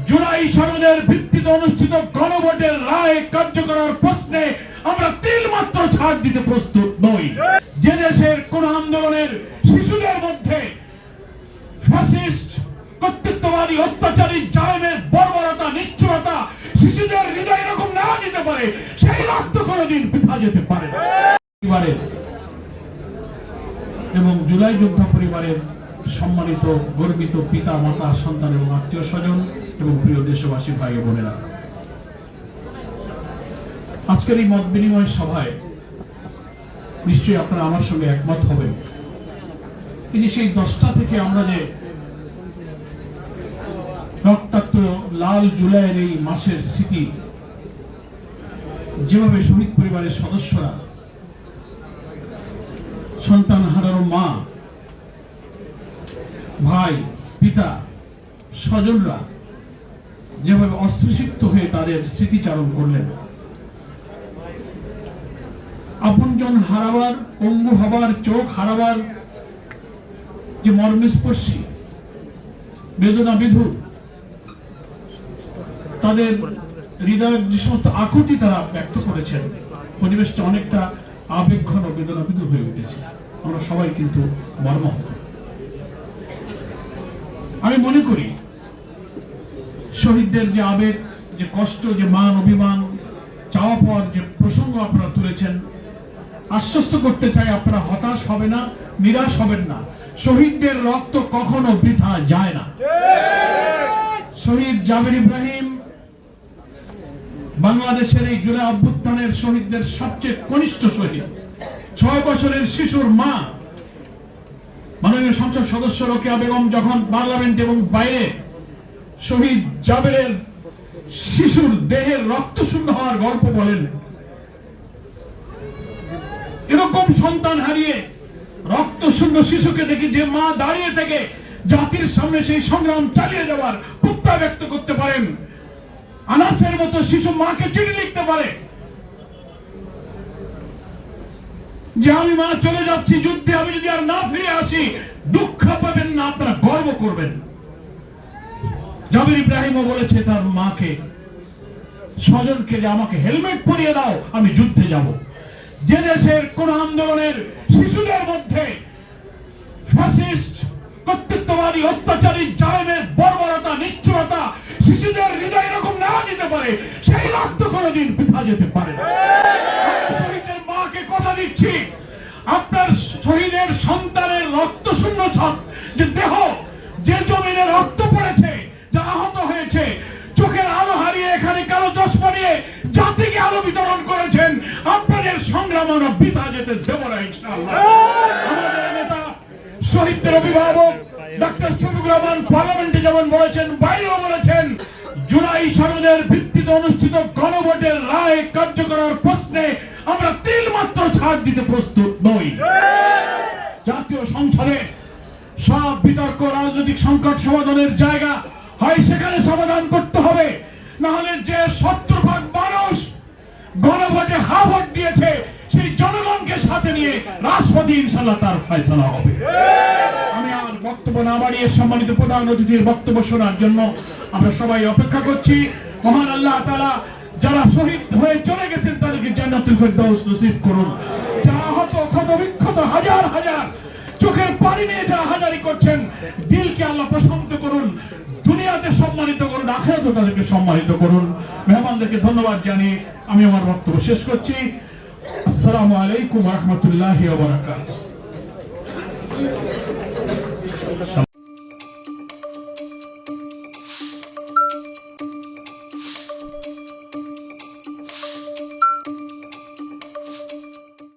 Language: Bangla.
জুলাই সনদের ভিত্তিতে অনুষ্ঠিত গণভোটের রায় কার্যকর প্রশ্নে আমরা তিলমাত্র ছাড় দিতে প্রস্তুত নই। যে দেশের কোন আন্দোলনের শিশুদের মধ্যে ফ্যাসিস্ট কর্তৃত্ববাদী অত্যাচারী জালেমের বর্বরতা নিষ্ঠুরতা শিশুদের হৃদয় এরকম না দিতে পারে, সেই রক্ত কোনদিন বৃথা যেতে পারে না। এবং জুলাই যোদ্ধা পরিবারের সম্মানিত গর্বিত পিতা মাতা সন্তান এবং আত্মীয় স্বজন এবং প্রিয় দেশবাসী ভাই বোনেরা, আজকের এই মত বিনিময় সভায় নিশ্চয়ই আপনারা আমার সঙ্গে একমত হবেন। এই সেই 10টা থেকে আমরা যে রক্তাক্ত লাল জুলাইয়ের এই মাসের স্মৃতি যেভাবে শহীদ পরিবারের সদস্যরা, সন্তান হারানো মা, ভাই, পিতা, স্বজনরা যেভাবে অশ্রুসিক্ত হয়ে তাদের স্মৃতিচারণ করলেন, আপনজন হারাবার, পঙ্গু হবার, চোখ হারাবার যে মর্মস্পর্শী বেদনা বিধুর, তাদের হৃদয়ের যে সমস্ত আকুতি তারা ব্যক্ত করেছেন, পরিবেশটা অনেকটা আবেগঘন বেদনা বিধুর হয়ে উঠেছে। আমরা সবাই কিন্তু মর্মাহত। আমি মনে করি শহীদদের যে আবেগ, যে কষ্ট, যে মান অভিমান, চাওয়া পাওয়ার যে প্রসঙ্গ আপনারা তুলেছেন, আশ্বস্ত করতে চাই আপনারা হতাশ হবে না, নিরাশ হবেন না। শহীদদের রক্ত কখনো বৃথা যায় না। শহীদ জাবের ইব্রাহিম বাংলাদেশের এই জুলাই অভ্যুত্থানের শহীদদের সবচেয়ে কনিষ্ঠ শহীদ। 6 বছরের শিশুর মা মাননীয় সংসদ সদস্য রোকেয়া বেগম যখন পার্লামেন্ট এবং বাইরে শহীদ জাবেরের শিশুর দেহের রক্ত শূন্য হওয়ার গল্প বলেন, এরকম সন্তান হারিয়ে রক্ত শূন্য শিশুকে দেখি যে মা দাঁড়িয়ে থেকে জাতির সামনে সেই সংগ্রাম চালিয়ে যাওয়ার প্রত্যয় ব্যক্ত করতে পারেন। আনাসের মতো শিশু মাকে চিঠি লিখতে পারে যে আমি মা চলে যাচ্ছি যুদ্ধে, আমি যদি আর না ফিরে আসি দুঃখ পাবেন না, আপনারা গর্ব করবেন। জাবের ইব্রাহিমও বলেছে তার মাকে, স্বজনকে, যে আমাকে হেলমেট পরিয়ে দাও, আমি যুদ্ধে যাব। যে দেশের কোন আন্দোলনের শিশুদের মধ্যে ফ্যাসিস্ট কর্তৃত্ববাদী অত্যাচারী জালেমের বর্বরতা নিষ্ঠুরতা শিশুদের হৃদয় এরকম না দিতে পারে, সেই রক্ত কোনদিন বৃথা যেতে পারে না। শহীদের মাকে কথা দিচ্ছি, আপনার শহীদের সন্তানের রক্ত শূন্য যে দেহ, যে জমিনে রক্ত পড়েছে, যা আহত হয়েছে, চোখের আলো হারিয়ে এখানে কালো চশমা নিয়ে জাতিকে আলো বিতরণ করেছেন, আপনাদের সংগ্রাম আমরা বৃথা যেতে দেব না ইনশাআল্লাহ। আমাদের নেতা শহীদদের অভিভাবক ডক্টর শফিকুর রহমান পার্লামেন্টে যেমন বলেছেন, বাইরেও বলেছেন, জুলাই সনদের ভিত্তিতে অনুষ্ঠিত গণভোটের রায় কার্যকর প্রশ্নে আমরা তিলমাত্র ছাড় দিতে প্রস্তুত নই। জাতীয় সংসদে সব বিতর্ক, রাজনৈতিক সংকট সমাধানের জায়গা হয় সেখানে সমাধান করতে হবে, না হলে যে 70% মানুষ গণভোটে হা ভোট দিয়েছে সেই জনগণকে সাথে নিয়ে রাষ্ট্রপতি ইনশাআল্লাহ তার ফয়সালা হবে। আমি আর বক্তব্য না বাড়িয়ে সম্মানিত প্রধান অতিথির বক্তব্য শোনার জন্য আমরা সবাই অপেক্ষা করছি। মহান আল্লাহ তাআলা যারা শহীদ হয়ে চলে গেছেন তাদেরকে জান্নাতুল ফেরদাউস নসিব করুন। যারা আহত ক্ষতবিক্ষত হাজার হাজার চোখের পানি নিয়ে যারা হাজারি করছেন, দিলকে আল্লাহ প্রশান্ত করুন, দুনিয়াতে সম্মানিত করুন, আখিরাতেও তাদেরকে সম্মানিত করুন। মেহমানদেরকে ধন্যবাদ জানিয়ে আমি আমার বক্তব্য শেষ করছি। আসসালামু আলাইকুম ওয়া রাহমাতুল্লাহি ওয়া বারাকাতুহু।